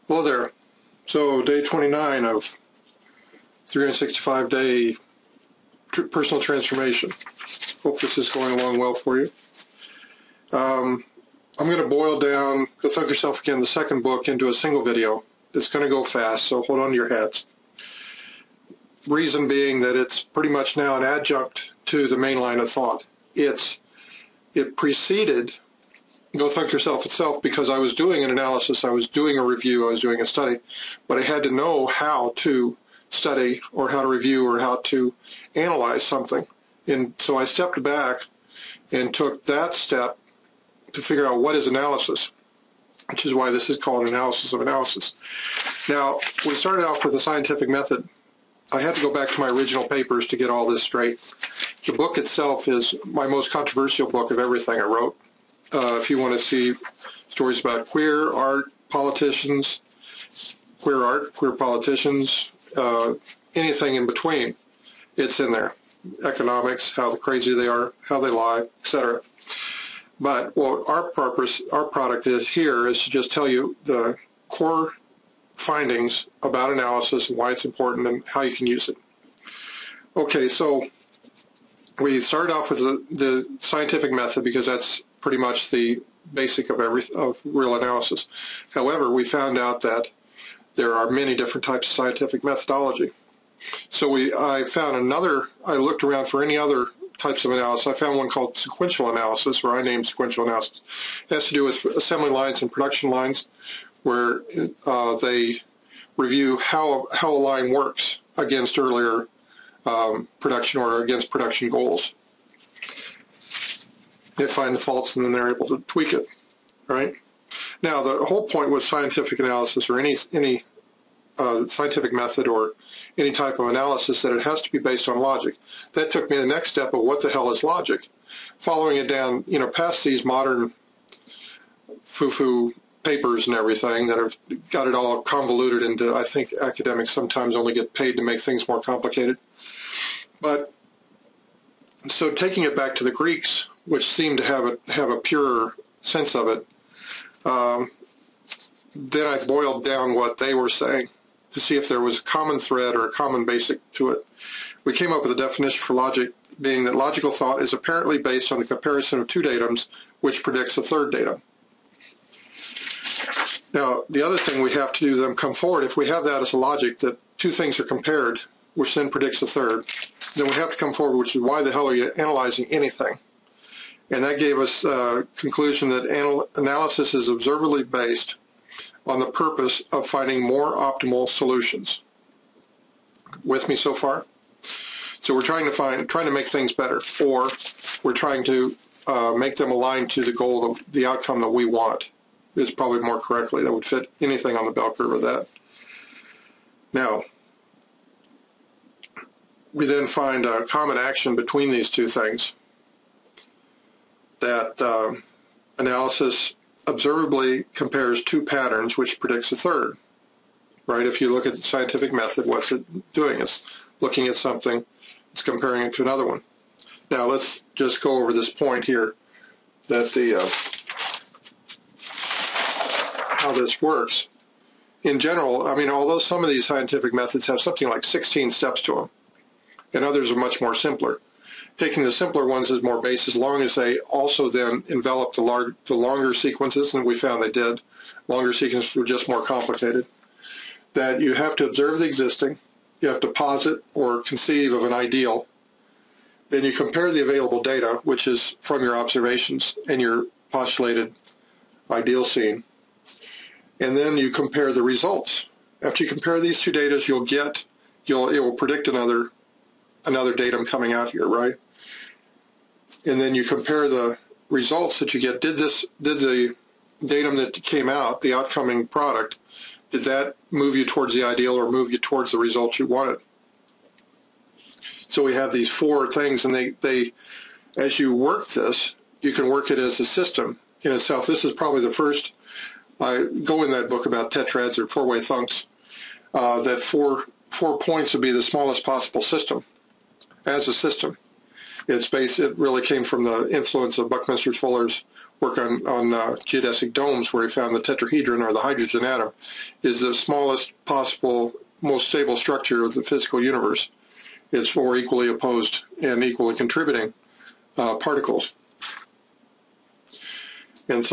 Hello there. So day 29 of 365-day personal transformation. Hope this is going along well for you. I'm going to boil down Go Thunk Yourself Again, the second book, into a single video. It's going to go fast, so hold on to your hats. Reason being that it's pretty much now an adjunct to the main line of thought. It preceded Go Thunk Yourself itself because I was doing an analysis, I was doing a review, I was doing a study, but I had to know how to study or how to review or how to analyze something. And so I stepped back and took that step to figure out what is analysis, which is why this is called analysis of analysis. Now, we started off with a scientific method. I had to go back to my original papers to get all this straight. The book itself is my most controversial book of everything I wrote. If you want to see stories about queer art, politicians, anything in between, it's in there. Economics, how crazy they are, how they lie, etc. But what our product is here is to just tell you the core findings about analysis and why it's important and how you can use it. Okay, so we started off with the scientific method because that's pretty much the basic of real analysis. However, we found out that there are many different types of scientific methodology. So I looked around for any other types of analysis. I found one called sequential analysis, or I named sequential analysis. It has to do with assembly lines and production lines, where they review how a line works against earlier production or against production goals. They find the faults and then they're able to tweak it, right? Now, the whole point with scientific analysis or any scientific method or any type of analysis that it has to be based on logic. That took me to the next step of what the hell is logic? Following it down, past these modern foo-foo papers and everything that have got it all convoluted into, I think academics sometimes only get paid to make things more complicated. But so taking it back to the Greeks, which seemed to have a purer sense of it, then I boiled down what they were saying to see if there was a common thread or a common basic to it. We came up with a definition for logic being that logical thought is apparently based on the comparison of two datums which predicts a third datum. Now, the other thing we have to do then come forward, if we have that as a logic that two things are compared, which then predicts a third, then we have to come forward, which is why the hell are you analyzing anything? And that gave us a conclusion that analysis is observably based on the purpose of finding more optimal solutions. With me so far? So we're trying to make things better, or we're trying to make them align to the goal, the outcome that we want, is probably more correctly. That would fit anything on the bell curve of that. Now, we then find a common action between these two things, that analysis observably compares two patterns which predicts a third, right? If you look at the scientific method, what's it doing? It's looking at something, it's comparing it to another one. Now let's just go over this point here, that how this works. In general, I mean, although some of these scientific methods have something like 16 steps to them, and others are much more simpler. Taking the simpler ones as more base, as long as they also then envelop the longer sequences, and we found they did. Longer sequences were just more complicated. That you have to observe the existing, you have to posit or conceive of an ideal, then you compare the available data, which is from your observations and your postulated ideal scene, and then you compare the results. After you compare these two data, it will predict another datum coming out here, right? And then you compare the results that you get. Did the datum that came out, the outcoming product, did that move you towards the ideal or move you towards the result you wanted? So we have these four things, and they as you work this, you can work it as a system in itself. This is probably the first, I go in that book about tetrads or four-way thunks, that four points would be the smallest possible system as a system. It really came from the influence of Buckminster Fuller's work on geodesic domes, where he found the tetrahedron, or the hydrogen atom, is the smallest possible, most stable structure of the physical universe. It's four equally opposed and equally contributing particles. And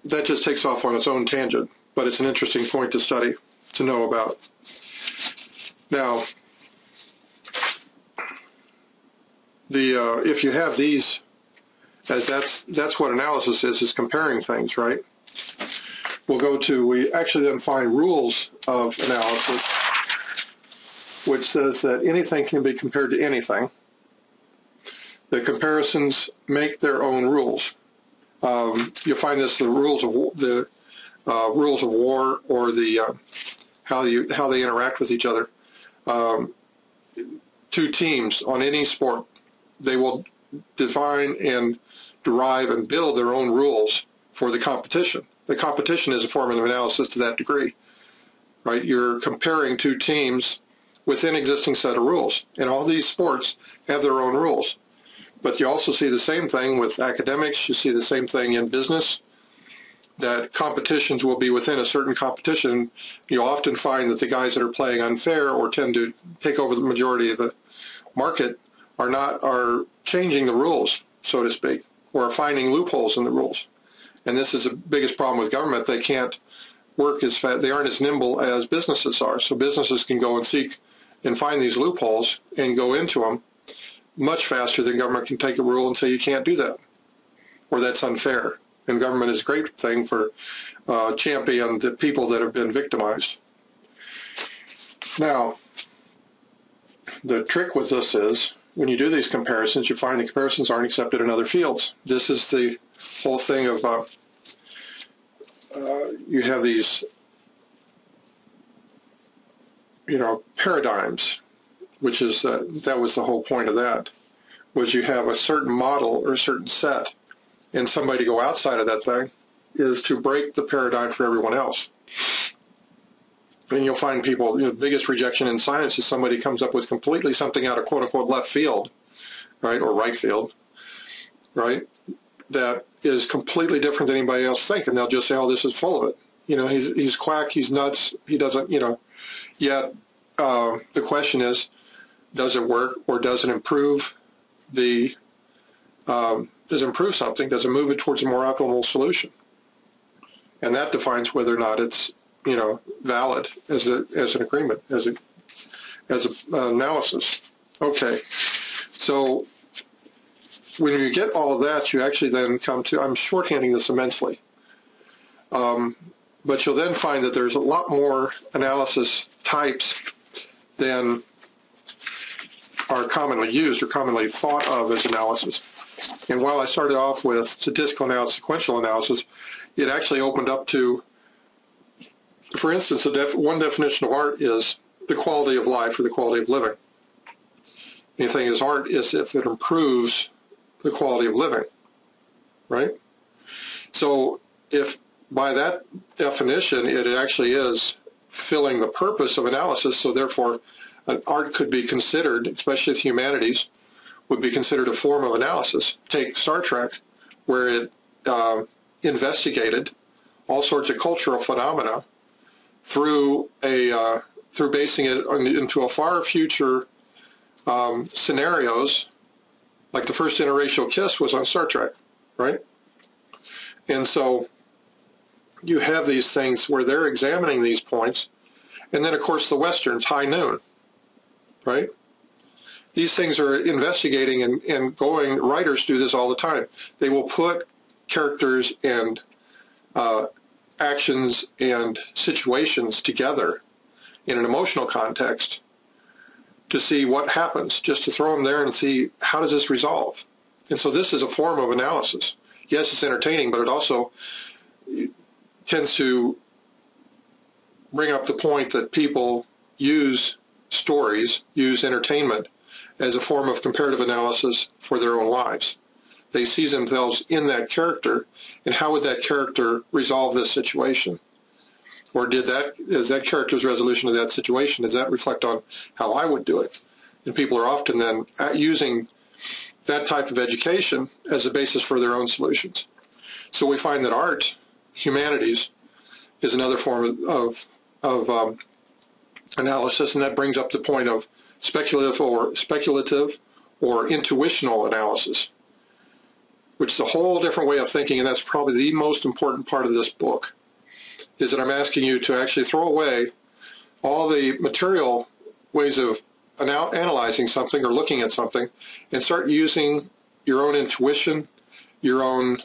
that just takes off on its own tangent, but it's an interesting point to study, to know about. Now, if you have these, as that's what analysis is comparing things, right? We actually then find rules of analysis, which says that anything can be compared to anything. The comparisons make their own rules. You'll find this the rules of war, or the how they interact with each other. Two teams on any sport, they will define and derive and build their own rules for the competition. The competition is a form of analysis to that degree, right? You're comparing two teams within existing set of rules, and all these sports have their own rules. But you also see the same thing with academics. You see the same thing in business, that competitions will be within a certain competition. You'll often find that the guys that are playing unfair or tend to take over the majority of the market are changing the rules, so to speak, or are finding loopholes in the rules. And this is the biggest problem with government. They can't work as fast. They aren't as nimble as businesses are. So businesses can go and seek and find these loopholes and go into them much faster than government can take a rule and say you can't do that, or that's unfair. And government is a great thing for champion the people that have been victimized. Now, the trick with this is, when you do these comparisons, you find the comparisons aren't accepted in other fields. This is the whole thing of you have these, paradigms, which is that was the whole point of that, was you have a certain model or a certain set, and somebody to go outside of that thing is to break the paradigm for everyone else. And you'll find people, the biggest rejection in science is somebody comes up with completely something out of quote-unquote left field, right, or right field, right, that is completely different than anybody else thinks, and they'll just say, oh, this is full of it. He's quack, he's nuts, he doesn't, yet the question is, does it work, or does it improve does it improve something? Does it move it towards a more optimal solution? And that defines whether or not it's, valid as an agreement, as an analysis. Okay, so when you get all of that, you actually then come to, I'm shorthanding this immensely, but you'll then find that there's a lot more analysis types than are commonly used or commonly thought of as analysis. And while I started off with statistical analysis, sequential analysis, it actually opened up to, for instance, one definition of art is the quality of life or the quality of living. Anything is art is if it improves the quality of living, right? So if by that definition it actually is filling the purpose of analysis, so therefore an art could be considered, especially the humanities, would be considered a form of analysis. Take Star Trek, where it investigated all sorts of cultural phenomena through basing it into a far future scenarios, like the first interracial kiss was on Star Trek, right? And so you have these things where they're examining these points, and then of course the Westerns, High Noon, right? These things are investigating and going, writers do this all the time. They will put characters and actions and situations together in an emotional context to see what happens, just to throw them there and see how does this resolve. And so this is a form of analysis. Yes, it's entertaining, but it also tends to bring up the point that people use stories, use entertainment as a form of comparative analysis for their own lives. They see themselves in that character, and how would that character resolve this situation? Or is that character's resolution of that situation, does that reflect on how I would do it? And people are often then using that type of education as a basis for their own solutions. So we find that art, humanities, is another form of analysis, and that brings up the point of speculative or intuitional analysis, which is a whole different way of thinking, and that's probably the most important part of this book, is that I'm asking you to actually throw away all the material ways of analyzing something or looking at something and start using your own intuition, your own,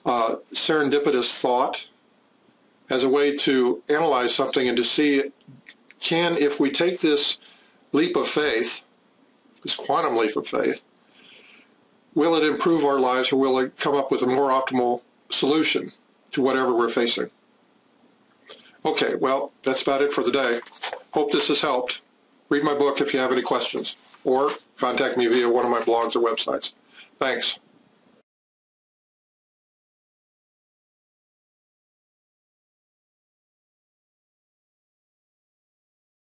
serendipitous thought as a way to analyze something and to see, if we take this leap of faith, this quantum leap of faith, will it improve our lives, or will it come up with a more optimal solution to whatever we're facing? Okay, well, that's about it for the day. Hope this has helped. Read my book if you have any questions, or contact me via one of my blogs or websites. Thanks.